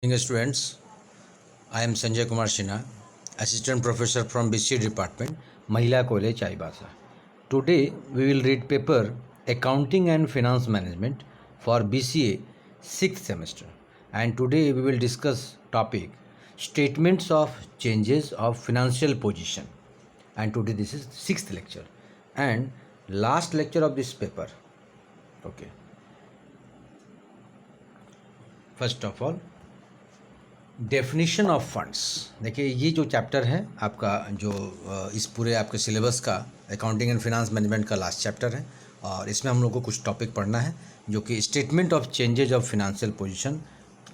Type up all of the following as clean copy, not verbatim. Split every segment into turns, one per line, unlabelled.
Dear students, I am Sanjay Kumar Sinha, Assistant Professor from BCA Department, Mahila College, Chaibasa. Today we will read paper Accounting and Finance Management for BCA 6th semester. And today we will discuss topic Statements of Changes of Financial Position. And today this is 6th lecture and last lecture of this paper. Okay. First of all, definition of funds. देखिए ये जो chapter है आपका जो इस पूरे आपके syllabus का अकाउंटिंग एंड फिनेंस मैनेजमेंट का लास्ट चैप्टर है और इसमें हम लोग को कुछ टॉपिक पढ़ना है जो कि statement of changes of financial position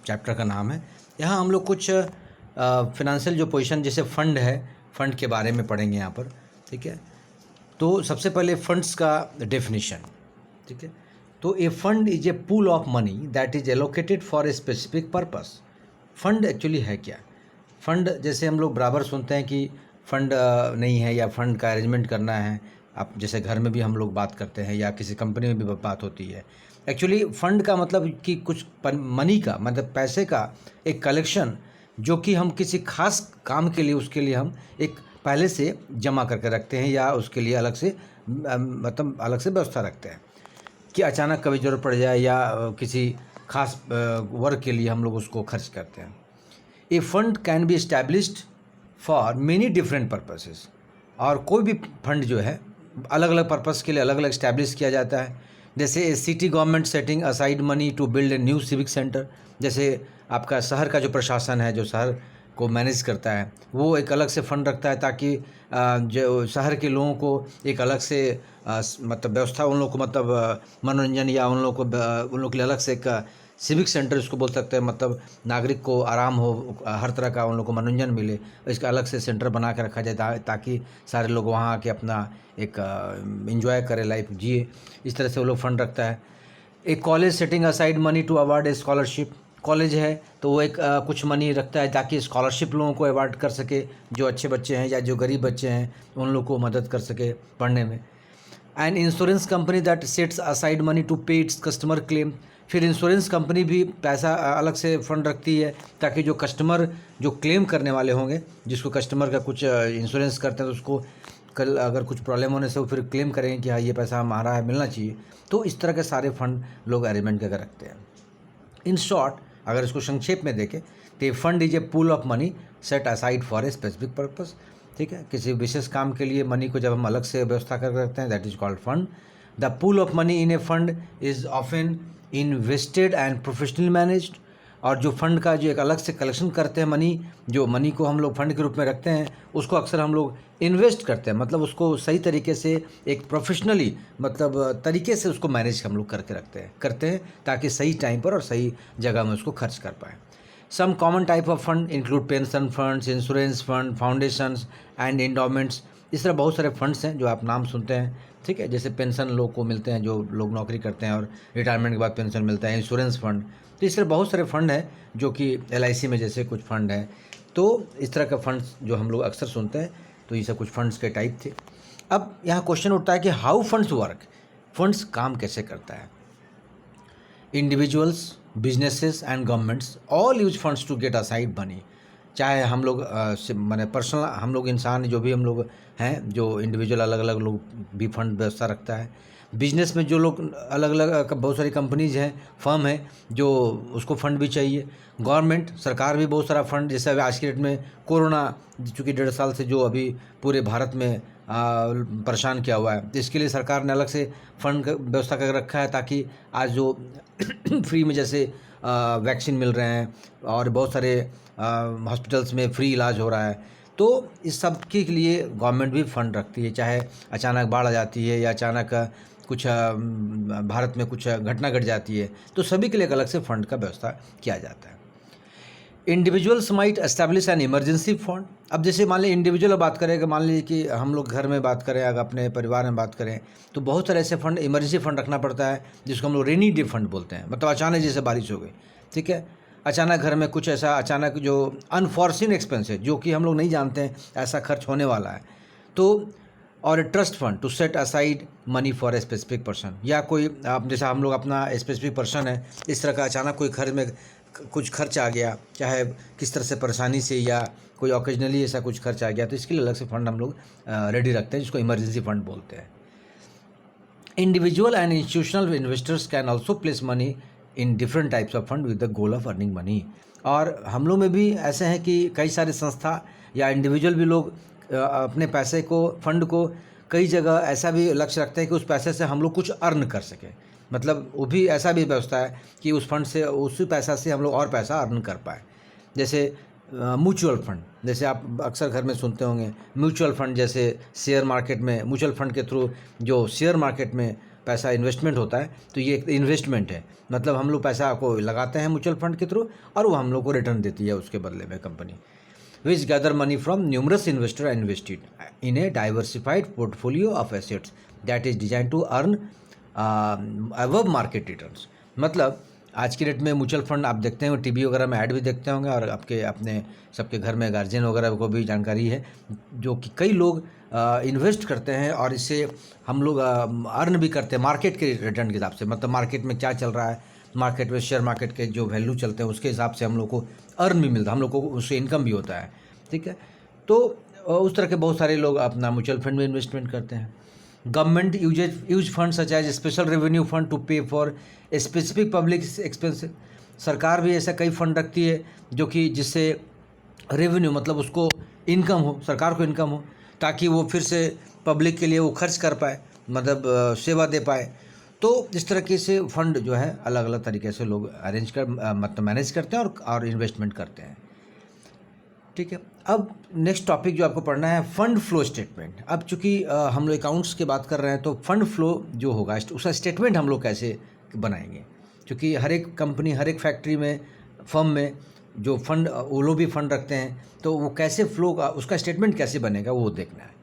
chapter का नाम है। यहाँ हम लोग कुछ फिनेंशियल जो पोजीशन जैसे फंड है, फंड के बारे में पढ़ेंगे यहाँ पर। ठीक है, तो सबसे पहले फंड्स का डेफिनेशन। ठीक है, तो a fund is a pool of money that is allocated for a specific purpose. Fund actually है क्या? फंड जैसे हम लोग बराबर सुनते हैं कि फंड नहीं है या फंड का अरेंजमेंट करना है। आप जैसे घर में भी हम लोग बात करते हैं या किसी कंपनी में भी बात होती है। एक्चुअली फंड का मतलब कि कुछ मनी का मतलब पैसे का एक कलेक्शन जो कि हम किसी खास काम के लिए उसके लिए हम एक पहले से जमा करके रखते हैं या उसके लिए अलग से मतलब अलग से व्यवस्था रखते हैं कि अचानक कभी ज़रूरत पड़ जाए या किसी खास वर्क के लिए हम लोग उसको खर्च करते हैं। A fund can be established for many different purposes. और कोई भी फंड जो है अलग अलग पर्पस के लिए अलग अलग इस्टेब्लिश किया जाता है। जैसे a city government setting aside money to build a new civic centre. जैसे आपका शहर का जो प्रशासन है जो शहर को मैनेज करता है वो एक अलग से फ़ंड रखता है ताकि जो शहर के लोगों को एक अलग से मतलब व्यवस्था उन लोगों को मतलब मनोरंजन या उन लोगों के लिए अलग से एक सिविक सेंटर इसको बोल सकते हैं। मतलब नागरिक को आराम हो, हर तरह का उन लोगों को मनोरंजन मिले, इसका अलग से सेंटर बना के रखा जाए ताकि सारे लोग वहाँ आके अपना एक एंजॉय करें, लाइफ जिए। इस तरह से वो लोग फंड रखता है। एक college setting aside money to award a scholarship. College है तो वो एक कुछ मनी रखता है ताकि स्कॉलरशिप लोगों को अवार्ड कर सके, जो अच्छे बच्चे हैं या जो गरीब बच्चे हैं उन लोगों को मदद कर सके पढ़ने में। And insurance company that sets aside money to pay its customer claim. फिर इंश्योरेंस कंपनी भी पैसा अलग से फ़ंड रखती है ताकि जो कस्टमर जो क्लेम करने वाले होंगे, जिसको कस्टमर का कुछ इंश्योरेंस करते हैं तो उसको कल अगर कुछ प्रॉब्लम होने से वो फिर क्लेम करेंगे कि हाँ ये पैसा हमारा है, मिलना चाहिए। तो इस तरह के सारे फंड लोग अरेंजमेंट करके रखते हैं। इन शॉर्ट अगर इसको संक्षेप में देखें तो fund is a pool of money set aside for a specific purpose. ठीक है, किसी विशेष काम के लिए मनी को जब हम अलग से व्यवस्था कर रखते हैं that is called fund. The pool of money in A fund is often invested and professional managed. और जो फंड का जो एक अलग से कलेक्शन करते हैं मनी, जो मनी को हम लोग फंड के रूप में रखते हैं उसको अक्सर हम लोग इन्वेस्ट करते हैं, मतलब उसको सही तरीके से एक प्रोफेशनली मतलब तरीके से उसको मैनेज हम लोग करके करते हैं ताकि सही टाइम पर और सही जगह में उसको खर्च कर पाएँ। Some common type of fund include pension funds, insurance fund, foundations and endowments. इस तरह बहुत सारे फंड्स हैं जो आप नाम सुनते हैं। ठीक है, जैसे पेंशन लोग को मिलते हैं जो लोग नौकरी करते हैं और रिटायरमेंट के बाद पेंशन मिलता है, इंश्योरेंस फंड। तो इस तरह बहुत सारे फंड हैं जो कि LIC में जैसे कुछ फंड हैं। तो इस तरह का फंड्स जो हम लोग अक्सर सुनते हैं, तो ये सब कुछ फंड्स के टाइप थे। अब यहाँ क्वेश्चन उठता है कि हाउ फंड्स वर्क, फंड्स काम कैसे करता है। Individuals, businesses and governments all use funds to get aside money. चाहे हम लोग माने पर्सनल हम लोग इंसान जो भी हम लोग हैं, जो इंडिविजुअल अलग अलग लोग भी फंड व्यवस्था रखता है। बिजनेस में जो लोग अलग अलग बहुत सारी कंपनीज हैं, फर्म है जो उसको फंड भी चाहिए। गवर्नमेंट सरकार भी बहुत सारा फंड, जैसे अभी आज की डेट में कोरोना चूँकि 1.5 साल से जो अभी पूरे भारत में परेशान किया हुआ है, तो इसके लिए सरकार ने अलग से फंड व्यवस्था कर रखा है ताकि आज जो फ्री में जैसे वैक्सीन मिल रहे हैं और बहुत सारे हॉस्पिटल्स में फ्री इलाज हो रहा है, तो इस सब के लिए गवर्नमेंट भी फंड रखती है। चाहे अचानक बाढ़ आ जाती है या अचानक कुछ भारत में कुछ घटना घट जाती है, तो सभी के लिए एक अलग से फंड का व्यवस्था किया जाता है। Individuals might establish an emergency fund. अब जैसे मान लीजिए इंडिविजुअल बात करें कि मान लीजिए कि हम लोग घर में बात करें, अगर अपने परिवार में बात करें, तो बहुत सारे ऐसे फंड इमरजेंसी फंड रखना पड़ता है जिसको हम लोग रेनी डे फंड बोलते हैं। मतलब अचानक जैसे बारिश हो गई, ठीक है, अचानक घर में कुछ ऐसा अचानक जो अनफॉर्सिन एक्सपेंस है जो कि हम लोग नहीं जानते हैं ऐसा खर्च होने वाला है, तो और trust fund to set aside money for a specific person. या कोई आप जैसा हम लोग अपना स्पेसिफिक पर्सन है, इस तरह का अचानक कोई घर में कुछ खर्च आ गया, चाहे किस तरह से परेशानी से या कोई ओकेजनली ऐसा कुछ खर्च आ गया, तो इसके लिए अलग से फंड हम लोग रेडी रखते हैं, जिसको इमरजेंसी फंड बोलते हैं। Individual and institutional investors can also place money in different types of fund with the goal of earning money. और हम लोग में भी ऐसे हैं कि कई सारे संस्था या इंडिविजुअल भी लोग अपने पैसे को, फंड को कई जगह ऐसा भी लक्ष्य रखते हैं कि उस पैसे से हम लोग कुछ अर्न कर सकें। मतलब वो भी ऐसा भी व्यवस्था है कि उस फंड से, उसी पैसा से हम लोग और पैसा अर्न कर पाए। जैसे म्यूचुअल फंड, जैसे आप अक्सर घर में सुनते होंगे म्यूचुअल फंड, जैसे शेयर मार्केट में म्यूचुअल फंड के थ्रू जो शेयर मार्केट में पैसा इन्वेस्टमेंट होता है, तो ये एक इन्वेस्टमेंट है। मतलब हम लोग पैसा को लगाते हैं म्यूचुअल फंड के थ्रू और वो हम लोग को रिटर्न देती है उसके बदले में company. Which gather money from numerous investor invested in a diversified portfolio of assets that is design to earn above market returns. मतलब आज की डेट में म्यूचुअल फंड आप देखते हैं, टीवी वगैरह में ऐड भी देखते होंगे, और आपके अपने सबके घर में गार्जियन वगैरह को भी जानकारी है, जो कि कई लोग इन्वेस्ट करते हैं और इससे हम लोग अर्न भी करते हैं मार्केट के रिटर्न के हिसाब से। मतलब मार्केट में क्या चल रहा है, मार्केट में शेयर मार्केट के जो वैल्यू चलते हैं उसके हिसाब से हम लोग को अर्न भी मिलता है, हम लोग को उससे इनकम भी होता है। ठीक है, तो उस तरह के बहुत सारे लोग अपना म्यूचुअल फंड में इन्वेस्टमेंट करते हैं। Government use fund such as special revenue fund to pay for a specific public expenses. सरकार भी ऐसा कई फंड रखती है जो कि जिससे रेवेन्यू, मतलब उसको इनकम हो, सरकार को इनकम हो, ताकि वो फिर से पब्लिक के लिए वो खर्च कर पाए, मतलब सेवा दे पाए। तो इस तरीके से फंड जो है अलग अलग तरीके से लोग अरेंज कर, मतलब मैनेज करते हैं और इन्वेस्टमेंट करते हैं। ठीक है, अब नेक्स्ट टॉपिक जो आपको पढ़ना है फंड फ्लो स्टेटमेंट। अब चूंकि हम लोग अकाउंट्स की बात कर रहे हैं, तो फंड फ्लो जो होगा उसका स्टेटमेंट हम लोग कैसे बनाएंगे, क्योंकि हर एक कंपनी, हर एक फैक्ट्री में, फर्म में जो फंड, वो लोग भी फंड रखते हैं, तो वो कैसे फ्लो का, उसका स्टेटमेंट कैसे बनेगा वो देखना है।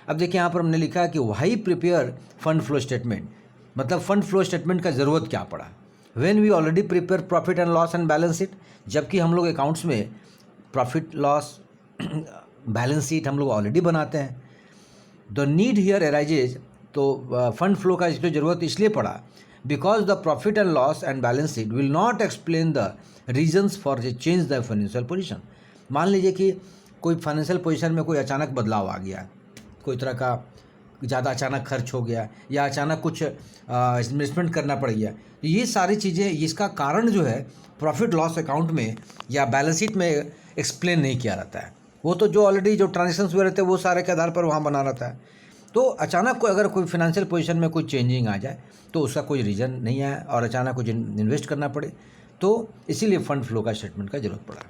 अब देखिए यहाँ पर हमने लिखा है कि why prepare fund flow statement. मतलब फंड फ्लो स्टेटमेंट का ज़रूरत क्या पड़ा, when we already prepare profit and loss and balance sheet. जबकि हम लोग अकाउंट्स में प्रॉफिट लॉस बैलेंस शीट हम लोग ऑलरेडी बनाते हैं। द नीड हियर अराइजेज, तो फंड फ्लो का इसलिए ज़रूरत इसलिए पड़ा because the profit and loss and balance sheet will not explain the reasons for the change the financial position. मान लीजिए कि कोई फाइनेंशियल पोजीशन में कोई अचानक बदलाव आ गया, कोई तरह का ज़्यादा अचानक खर्च हो गया या अचानक कुछ इन्वेस्टमेंट करना पड़ गया, तो ये सारी चीज़ें, इसका कारण जो है प्रॉफिट लॉस अकाउंट में या बैलेंस शीट में एक्सप्लेन नहीं किया रहता है। वो तो जो ऑलरेडी जो ट्रांजेक्शन्स हुए रहते हैं वो सारे के आधार पर वहाँ बना रहता है। तो अचानक कोई अगर कोई फाइनेंशियल पोजीशन में कोई चेंजिंग आ जाए तो उसका कोई रीज़न नहीं है और अचानक कुछ इन्वेस्ट करना पड़े, तो इसीलिए फंड फ्लो का स्टेटमेंट का जरूरत पड़ा।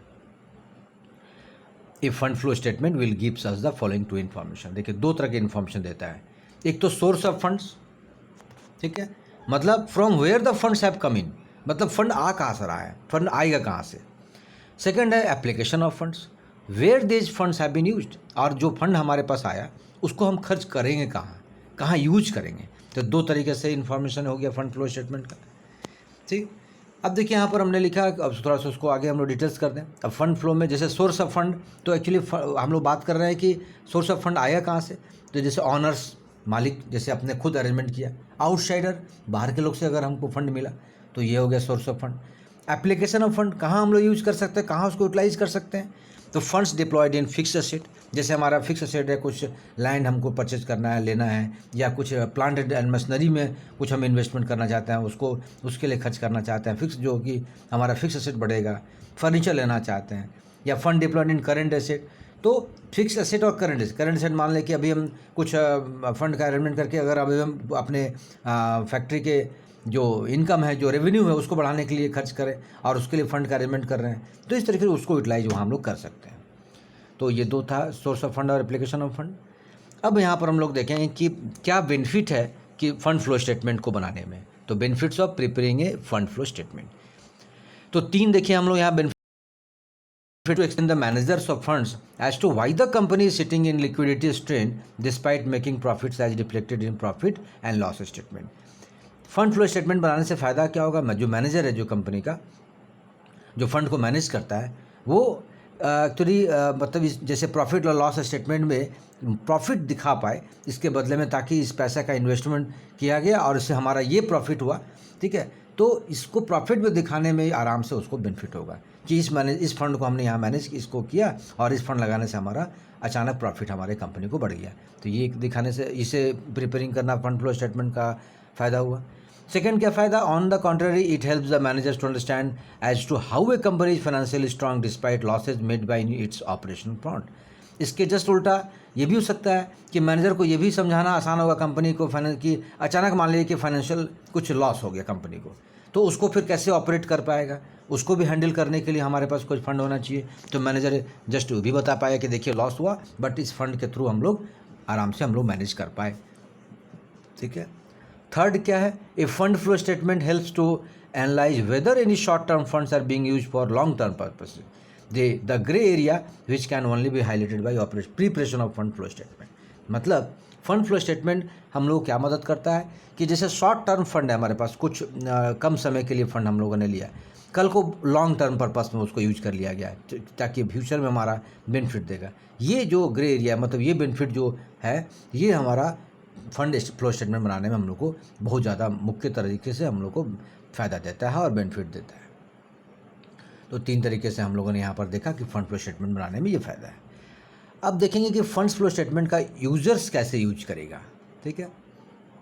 A fund flow statement will gives us the following two information. देखिए दो तरह की इन्फॉर्मेशन देता है। एक तो सोर्स ऑफ फंड्स, ठीक है, मतलब from where the funds have come in, मतलब फंड आ कहाँ से रहा है, फंड आएगा कहाँ से। सेकंड है application of funds, where this funds have been used, और जो फंड हमारे पास आया उसको हम खर्च करेंगे कहाँ, कहाँ यूज करेंगे। तो दो तरीके से इन्फॉर्मेशन हो गया फंड फ्लो स्टेटमेंट का। ठीक, अब देखिए यहाँ पर हमने लिखा, अब थोड़ा सा उसको आगे हम लोग डिटेल्स कर दें। अब फंड फ्लो में जैसे सोर्स ऑफ फंड, तो एक्चुअली हम लोग बात कर रहे हैं कि सोर्स ऑफ फंड आया कहाँ से। तो जैसे ऑनर्स, मालिक, जैसे अपने खुद अरेंजमेंट किया। आउटसाइडर, बाहर के लोग से अगर हमको फंड मिला तो ये हो गया source of fund. Application of fund, कहाँ हम लोग यूज कर सकते हैं, कहाँ उसको यूटिलाइज कर सकते हैं। तो funds deployed in fix asset, जैसे हमारा फिक्स एसेट है, कुछ लैंड हमको परचेज करना है, लेना है, या कुछ प्लांट एंड मशीनरी में कुछ हम इन्वेस्टमेंट करना चाहते हैं, उसको उसके लिए खर्च करना चाहते हैं, फिक्स, जो कि हमारा फिक्स एसेट बढ़ेगा। फर्नीचर लेना चाहते हैं, या फंड डिप्लॉयड इन करेंट एसेट। तो फिक्स एसेट और करंट एसेट मान लें कि अभी हम कुछ फंड का अरेंजमेंट करके अगर अभी हम अपने फैक्ट्री के जो इनकम है, जो रेवेन्यू है, उसको बढ़ाने के लिए खर्च करें और उसके लिए फ़ंड का अरेंजमेंट कर रहे हैं, तो इस तरीके से उसको यूटिलाइज वहाँ हम लोग कर सकते हैं। तो ये दो था, सोर्स ऑफ फंड और एप्लीकेशन ऑफ फंड। अब यहाँ पर हम लोग देखेंगे कि क्या बेनिफिट है कि फ़ंड फ्लो स्टेटमेंट को बनाने में। तो benefits of preparing A fund flow statement, तो तीन देखिए हम लोग यहाँ benefit to explain the managers of funds as to why the company is sitting in liquidity strain despite making profits as reflected in profit and loss statement. Fund flow statement बनाने से फ़ायदा क्या होगा, जो मैनेजर है, जो company का जो फंड को मैनेज करता है, वो एक्चुअली मतलब जैसे प्रॉफिट और लॉस स्टेटमेंट में प्रॉफिट दिखा पाए इसके बदले में, ताकि इस पैसा का इन्वेस्टमेंट किया गया और इससे हमारा ये प्रॉफिट हुआ, ठीक है, तो इसको प्रॉफिट में दिखाने में आराम से उसको बेनिफिट होगा कि इस फंड को हमने यहाँ मैनेज इसको किया और इस फंड लगाने से हमारा अचानक प्रॉफिट हमारे कंपनी को बढ़ गया। तो ये दिखाने से इसे प्रिपेयरिंग करना फंड फ्लो स्टेटमेंट का फ़ायदा हुआ। सेकेंड क्या फ़ायदा, on the contrary it helps the managers to understand as to how a company is financially strong despite losses made by its operational front. इसके जस्ट उल्टा ये भी हो सकता है कि मैनेजर को ये भी समझाना आसान होगा कंपनी को फाइनेंस की अचानक मान लीजिए कि फाइनेंशियल कुछ लॉस हो गया कंपनी को, तो उसको फिर कैसे ऑपरेट कर पाएगा, उसको भी हैंडल करने के लिए हमारे पास कुछ फंड होना चाहिए। तो मैनेजर जस्ट वो भी बता पाएगा कि देखिए लॉस हुआ बट इस फंड के थ्रू हम लोग आराम से हम लोग मैनेज कर पाए। ठीक है। थर्ड क्या है, a fund flow statement helps to analyze whether any short term funds are being used for long term purposes, the grey area which can only be highlighted by preparation of fund flow statement. मतलब fund flow statement हम लोग क्या मदद करता है कि जैसे short term fund है हमारे पास, कुछ कम समय के लिए फंड हम लोगों ने लिया, कल को लॉन्ग टर्म पर्पस में उसको यूज कर लिया गया है ताकि फ्यूचर में हमारा बेनिफिट देगा। ये जो ग्रे एरिया मतलब ये बेनिफिट जो है ये हमारा फंड फ्लो स्टेटमेंट बनाने में हम लोग को बहुत ज़्यादा मुख्य तरीके से हम लोग को फ़ायदा देता है और बेनिफिट देता है। तो 3 तरीके से हम लोगों ने यहाँ पर देखा कि फंड फ्लो स्टेटमेंट बनाने में ये फ़ायदा है। अब देखेंगे कि फंड्स फ्लो स्टेटमेंट का यूज़र्स कैसे यूज करेगा। ठीक है।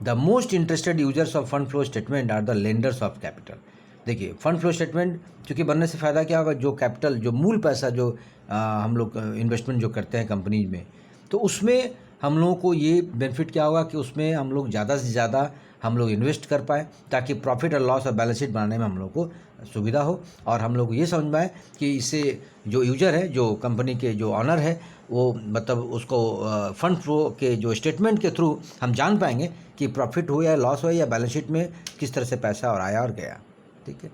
The most interested users of fund flow statement are the lenders of capital. देखिए फंड फ्लो स्टेटमेंट क्योंकि बनने से फ़ायदा क्या होगा, जो कैपिटल जो मूल पैसा जो हम लोग इन्वेस्टमेंट जो करते हैं कंपनीज में, तो उसमें हम लोगों को ये बेनिफिट क्या होगा कि उसमें हम लोग ज़्यादा से ज़्यादा हम लोग इन्वेस्ट कर पाए ताकि प्रॉफिट और लॉस और बैलेंस शीट बनाने में हम लोग को सुविधा हो और हम लोग ये समझ पाएँ कि इससे जो यूजर है, जो कंपनी के जो ऑनर है, वो मतलब उसको फंड फ्लो के जो स्टेटमेंट के थ्रू हम जान पाएंगे कि प्रॉफिट हो या लॉस हो या बैलेंस शीट में किस तरह से पैसा और आया और गया। ठीक है।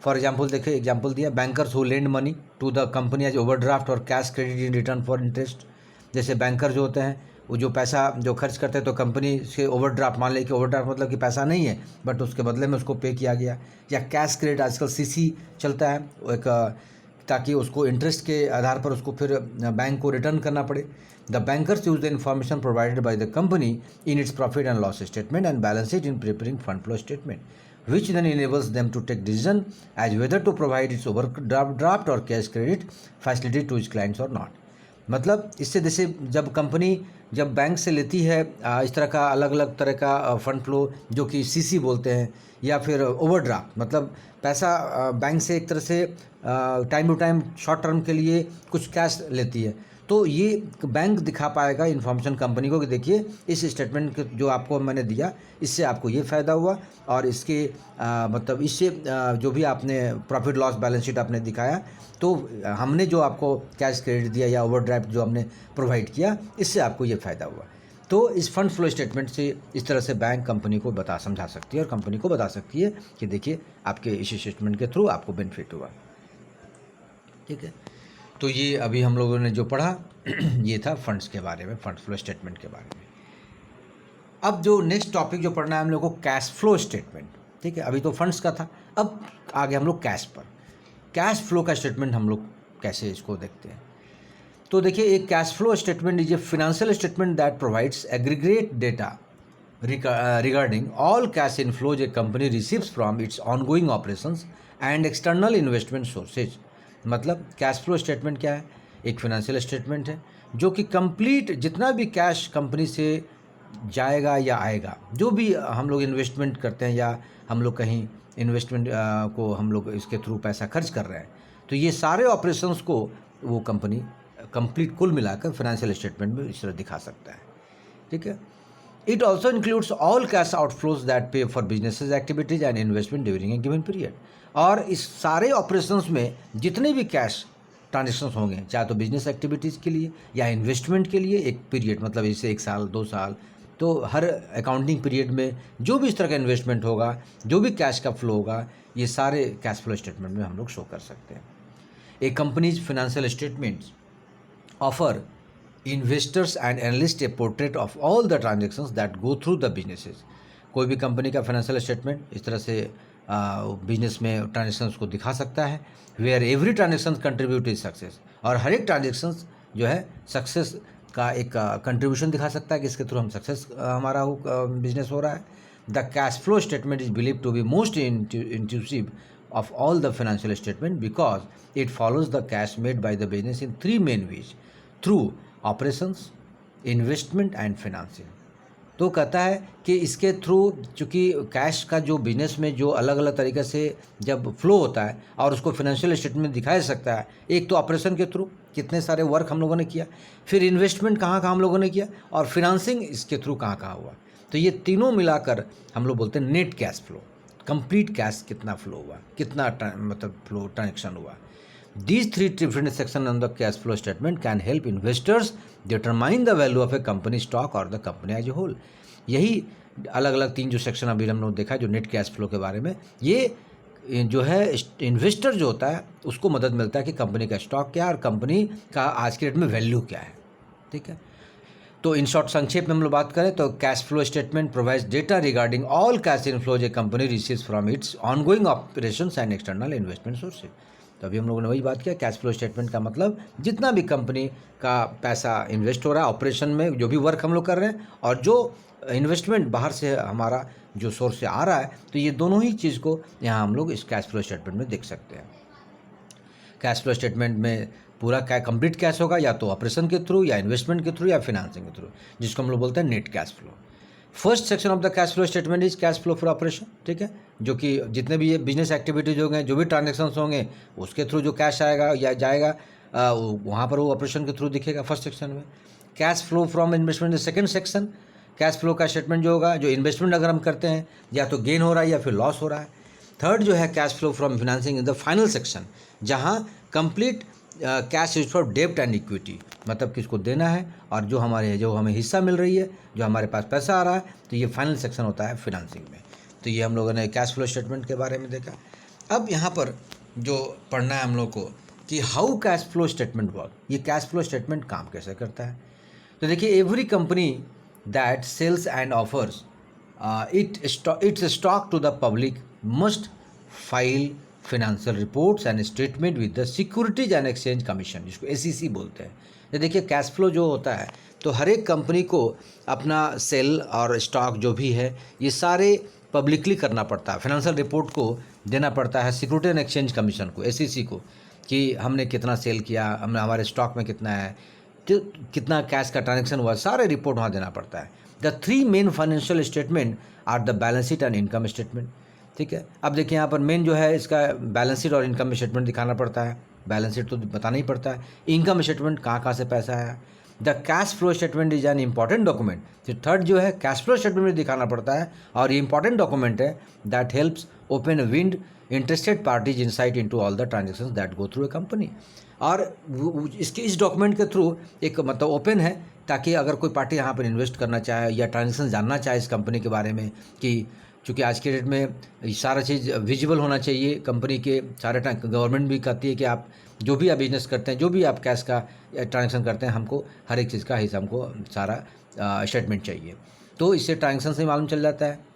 फॉर एग्जांपल देखिए, एग्जांपल दिया, bankers who lend money to the company as overdraft और cash credit in return for interest. जैसे बैंकर जो होते हैं वो जो पैसा जो खर्च करते हैं तो कंपनी से ओवरड्राफ्ट, मान लें कि ओवरड्राफ्ट मतलब कि पैसा नहीं है बट उसके बदले में उसको पे किया गया, या कैश क्रेडिट आजकल सीसी चलता है एक ताकि उसको इंटरेस्ट के आधार पर उसको फिर बैंक को रिटर्न करना पड़े। The bankers use the information provided by the company in its profit and loss statement and balance sheet in preparing fund flow statement, which then enables them to take decision as whether to provide its overdraft or cash credit facility to its clients or not। मतलब इससे जैसे जब company जब bank से लेती है इस तरह का अलग अलग तरह का फंड फ्लो जो कि सीसी बोलते हैं या फिर ओवरड्राफ्ट, मतलब पैसा बैंक से एक तरह से time to time short term के लिए कुछ कैश लेती है, तो ये बैंक दिखा पाएगा इन्फॉर्मेशन कंपनी को कि देखिए इस स्टेटमेंट जो आपको मैंने दिया इससे आपको ये फ़ायदा हुआ और इसके मतलब इससे जो भी आपने प्रॉफिट लॉस बैलेंस शीट आपने दिखाया तो हमने जो आपको कैश क्रेडिट दिया या ओवरड्राफ्ट जो हमने प्रोवाइड किया इससे आपको ये फ़ायदा हुआ। तो इस फंड फ्लो स्टेटमेंट से इस तरह से बैंक कंपनी को समझा सकती है और कंपनी को बता सकती है कि देखिए आपके इस स्टेटमेंट के थ्रू आपको बेनिफिट हुआ। ठीक है। तो ये अभी हम लोगों ने जो पढ़ा ये था फंड्स के बारे में, फंड फ्लो स्टेटमेंट के बारे में। अब जो नेक्स्ट टॉपिक जो पढ़ना है हम लोग को कैश फ्लो स्टेटमेंट। ठीक है, अभी तो फंड्स का था, अब आगे हम लोग कैश पर। कैश फ्लो का स्टेटमेंट हम लोग कैसे इसको देखते हैं। तो देखिए एक cash flow statement is a financial statement that provides aggregate data regarding all cash inflows a company receives from its ongoing operations and external investment sources। मतलब कैश फ्लो स्टेटमेंट क्या है, एक फाइनेंशियल स्टेटमेंट है जो कि complete जितना भी cash company से जाएगा या आएगा, जो भी हम लोग इन्वेस्टमेंट करते हैं या हम लोग कहीं इन्वेस्टमेंट को हम लोग इसके थ्रू पैसा खर्च कर रहे हैं, तो ये सारे ऑपरेशंस को वो कंपनी कंप्लीट कुल मिलाकर फाइनेंशियल स्टेटमेंट में इस तरह दिखा सकता है। ठीक है। It also includes all cash outflows that pay for businesses activities and investment during a given period। और इस सारे ऑपरेशंस में जितने भी कैश ट्रांजेक्शन्स होंगे, चाहे तो बिजनेस एक्टिविटीज़ के लिए या इन्वेस्टमेंट के लिए, एक पीरियड मतलब जैसे 1 साल 2 साल, तो हर अकाउंटिंग पीरियड में जो भी इस तरह का इन्वेस्टमेंट होगा, जो भी कैश का फ्लो होगा, ये सारे कैश फ्लो स्टेटमेंट में हम लोग शो कर सकते हैं। A company's financial statements offer investors and analyst a portrait of all the transactions that go through the businesses. कोई भी कंपनी का फाइनेंशियल स्टेटमेंट इस तरह से बिजनेस में ट्रांजेक्शन्स को दिखा सकता है, where every transaction contribute is success, और हर एक ट्रांजेक्शन्स जो है सक्सेस का एक कंट्रीब्यूशन दिखा सकता है कि इसके थ्रू हम सक्सेस हमारा बिजनेस हो रहा है। The cash flow statement is believe to be most intuitive of all the financial statement because it follows the cash made by the business in three main ways through operations, investment and financing. तो कहता है कि इसके through चूँकि cash का जो business में जो अलग अलग तरीके से जब फ्लो होता है और उसको फाइनेंशियल स्टेटमेंट दिखाया जा सकता है, एक तो ऑपरेशन के थ्रू कितने सारे वर्क हम लोगों ने किया, फिर इन्वेस्टमेंट कहाँ कहाँ हम लोगों ने किया और फिनांसिंग इसके थ्रू कहाँ कहाँ हुआ। तो ये तीनों मिलाकर हम लोग बोलते हैं net cash flow, complete cash कितना फ्लो हुआ, कितना मतलब फ्लो ट्रांजेक्शन हुआ। These three different sections on the cash flow statement can help investors determine the value of a company stock or the company as a whole. यही अलग अलग तीन जो सेक्शन अभी हम लोग देखा जो नेट कैश फ्लो के बारे में, ये जो है इन्वेस्टर जो होता है उसको मदद मिलता है कि कंपनी का स्टॉक क्या है और कंपनी का आज के डेट में वैल्यू क्या है। ठीक है, तो इन शॉर्ट संक्षेप में हम लोग बात करें तो cash flow statement provides data regarding all cash inflows A company receives from its ongoing operations and external investment sources. तो अभी हम लोगों ने वही बात किया, कैश फ्लो स्टेटमेंट का मतलब जितना भी कंपनी का पैसा इन्वेस्ट हो रहा है ऑपरेशन में, जो भी वर्क हम लोग कर रहे हैं और जो इन्वेस्टमेंट बाहर से हमारा जो सोर्स से आ रहा है, तो ये दोनों ही चीज़ को यहाँ हम लोग इस कैश फ्लो स्टेटमेंट में देख सकते हैं। कैश फ्लो स्टेटमेंट में पूरा क्या कंप्लीट कैश होगा, या तो ऑपरेशन के थ्रू या इन्वेस्टमेंट के थ्रू या फिनांसिंग के थ्रू, जिसको हम लोग बोलते हैं net cash flow. First section of the cash flow statement is cash flow for operation. ठीक है, जो कि जितने भी ये बिजनेस एक्टिविटीज होंगे, जो भी ट्रांजेक्शन्स होंगे, उसके थ्रू जो कैश आएगा या जाएगा वहाँ पर वो ऑपरेशन के थ्रू दिखेगा फर्स्ट सेक्शन में। Cash flow from investment second section, cash flow का स्टेटमेंट जो होगा, जो इन्वेस्टमेंट अगर हम करते हैं या तो गेन हो रहा है या फिर लॉस हो रहा है। थर्ड जो है cash flow from financing in the final section, जहाँ कंप्लीट कैश यूज फॉर डेब्ट एंड इक्विटी, मतलब किसको देना है और जो हमें हिस्सा मिल रही है, जो हमारे पास पैसा आ रहा है, तो ये फाइनल सेक्शन होता है फिनांसिंग में। तो ये हम लोगों ने कैश फ्लो स्टेटमेंट के बारे में देखा। अब यहाँ पर जो पढ़ना है हम लोग को कि how cash flow statement work, ये कैश फ्लो स्टेटमेंट काम कैसे करता है। तो देखिए, every company that sells and offers its stock to the public must file financial reports and statement with the securities and exchange commission, जिसको SEC बोलते हैं। तो देखिए, कैश फ्लो जो होता है तो हर एक कंपनी को अपना सेल और स्टॉक जो भी है ये सारे पब्लिकली करना पड़ता है, फाइनेंशियल रिपोर्ट को देना पड़ता है सिक्योरिटी एंड एक्सचेंज कमीशन को, SEC को, कि हमने कितना सेल किया, हमने हमारे स्टॉक में कितना है, तो कितना कैश का ट्रांजेक्शन हुआ, सारे रिपोर्ट वहाँ देना पड़ता है। The three main financial statement are the balance sheet and income statement. ठीक है, अब देखिए यहाँ पर मेन जो है इसका बैलेंस शीट और इनकम स्टेटमेंट दिखाना पड़ता है। बैलेंस शीट तो बताना ही पड़ता है, इनकम स्टेटमेंट कहाँ कहाँ से पैसा है। The cash flow statement is an important document. तो थर्ड जो है कैश फ्लो स्टेटमेंट में दिखाना पड़ता है और ये इंपॉर्टेंट डॉक्यूमेंट है that helps open wind interested parties insight into all the transactions that go through a company. और इस डॉक्यूमेंट के थ्रू एक मतलब ओपन है ताकि अगर कोई पार्टी यहाँ पर इन्वेस्ट करना चाहे या ट्रांजेक्शन जानना चाहे इस कंपनी के बारे में, कि चूँकि आज के डेट में सारा चीज़ विजिबल होना चाहिए कंपनी के सारे गवर्नमेंट भी कहती है कि आप जो भी आप बिजनेस करते हैं, जो भी आप कैश का ट्रांजेक्शन करते हैं, हमको हर एक चीज़ का हिस्सा, हमको सारा स्टेटमेंट चाहिए। तो इससे ट्रांजेक्शन से मालूम चल जाता है।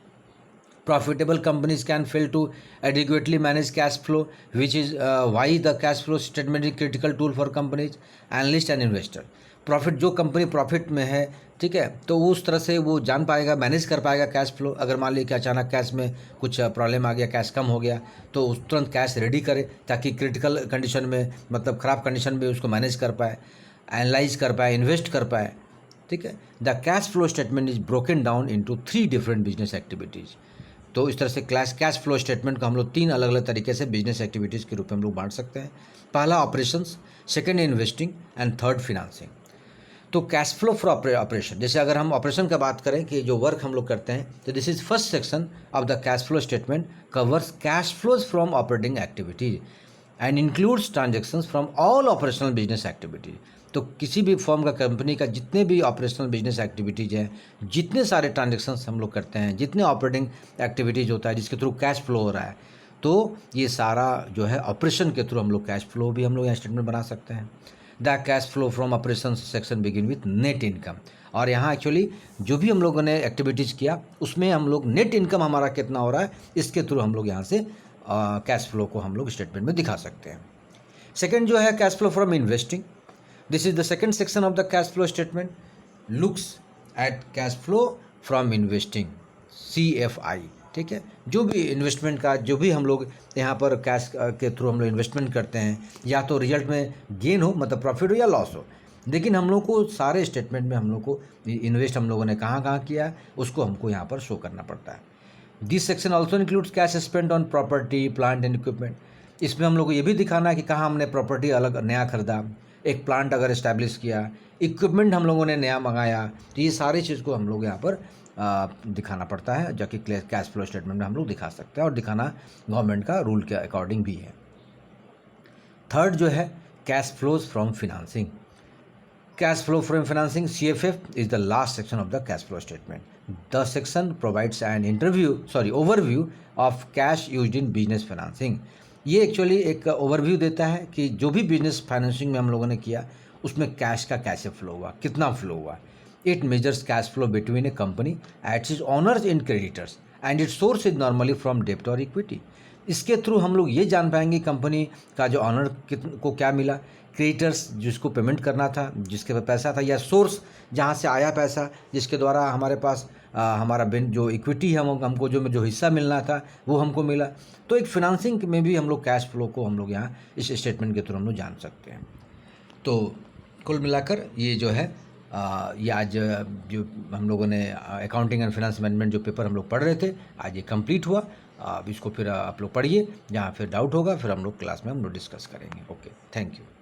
Profitable companies can fail to adequately manage cash flow, which is why the cash flow statement is critical tool for companies, analyst and investor. Profit, जो कंपनी प्रॉफिट में है, ठीक है, तो वो उस तरह से वो जान पाएगा, मैनेज कर पाएगा कैश फ्लो। अगर मान लीजिए कि अचानक कैश में कुछ प्रॉब्लम आ गया, कैश कम हो गया, तो उस तुरंत कैश रेडी करे ताकि क्रिटिकल कंडीशन में, मतलब ख़राब कंडीशन में उसको मैनेज कर पाए, एनालाइज कर पाए, इन्वेस्ट कर पाए। ठीक है, the cash flow statement is broken down into 3 different business activities. तो इस तरह से कैश फ्लो स्टेटमेंट को हम लोग 3 अलग अलग तरीके से बिजनेस एक्टिविटीज़ के रूप में हम लोग बांट सकते हैं। पहला operations, second investing and third financing. तो कैश फ्लो फॉर ऑपरेशन, जैसे अगर हम ऑपरेशन का बात करें कि जो वर्क हम लोग करते हैं, तो this is first section of the cash flow statement covers cash flows from operating activities and includes transactions from all operational business activities. तो किसी भी फॉर्म का, कंपनी का जितने भी ऑपरेशनल बिजनेस एक्टिविटीज़ हैं, जितने सारे ट्रांजेक्शन्स हम लोग करते हैं, जितने ऑपरेटिंग एक्टिविटीज़ होता है जिसके थ्रू कैश फ्लो हो रहा है, तो ये सारा जो है ऑपरेशन के थ्रू हम लोग कैश फ्लो भी हम लोग यहाँ स्टेटमेंट बना सकते हैं। The cash flow from operation section begin with net income. और यहाँ एक्चुअली जो भी हम लोगों ने एक्टिविटीज़ किया उसमें हम लोग नेट इनकम हमारा कितना हो रहा है, इसके थ्रू हम लोग यहाँ से कैश फ्लो को हम लोग स्टेटमेंट में दिखा सकते हैं। सेकेंड जो है cash flow from investing. This is the second section of the cash flow statement. Looks at cash flow from investing. CFI, ठीक है। जो भी इन्वेस्टमेंट का जो भी हम लोग यहाँ पर कैश के थ्रू हम लोग इन्वेस्टमेंट करते हैं, या तो रिजल्ट में गेन हो मतलब प्रॉफिट हो या लॉस हो, लेकिन हम लोग को सारे स्टेटमेंट में हम लोग को इन्वेस्ट हम लोगों ने कहाँ कहाँ किया है उसको हमको यहाँ पर शो करना पड़ता है। This section also includes cash spend on property, plant and equipment. इसमें हम लोग को ये भी दिखाना है कि कहाँ हमने प्रॉपर्टी अलग नया खरीदा, एक प्लांट अगर इस्टेब्लिश किया, इक्विपमेंट हम लोगों ने नया मंगाया, तो ये सारी चीज़ को हम लोग यहाँ पर दिखाना पड़ता है, जो कि कैश फ्लो स्टेटमेंट में हम लोग दिखा सकते हैं, और दिखाना गवर्नमेंट का रूल के अकॉर्डिंग भी है। थर्ड जो है cash flows from financing. Cash flow from financing, CFF, is the last section of the cash flow statement. The section provides an overview of cash used in business financing. ये actually एक overview देता है कि जो भी business financing में हम लोगों ने किया उसमें कैश का कैसे फ्लो हुआ, कितना फ्लो हुआ। It measures cash flow between A company at its owners and creditors and it's source is normally from डेब्ट और इक्विटी। इसके थ्रू हम लोग ये जान पाएंगे कंपनी का जो ऑनर को क्या मिला, क्रेडिटर्स जिसको पेमेंट करना था, जिसके पास पैसा था, या सोर्स जहाँ से आया पैसा जिसके द्वारा हमारे पास हमारा जो इक्विटी है हमको जो हिस्सा मिलना था वो हमको मिला। तो एक फिनांसिंग में भी हम लोग कैश फ्लो को हम लोग यहाँ इस स्टेटमेंट के थ्रू हम लोग जान सकते हैं। तो कुल मिलाकर ये जो है ये आज जो हम लोगों ने अकाउंटिंग एंड फाइनेंस मैनेजमेंट जो पेपर हम लोग पढ़ रहे थे आज ये कंप्लीट हुआ। अब इसको फिर आप लोग पढ़िए, जहाँ फिर डाउट होगा फिर हम लोग क्लास में हम लोग डिस्कस करेंगे। Okay, thank you.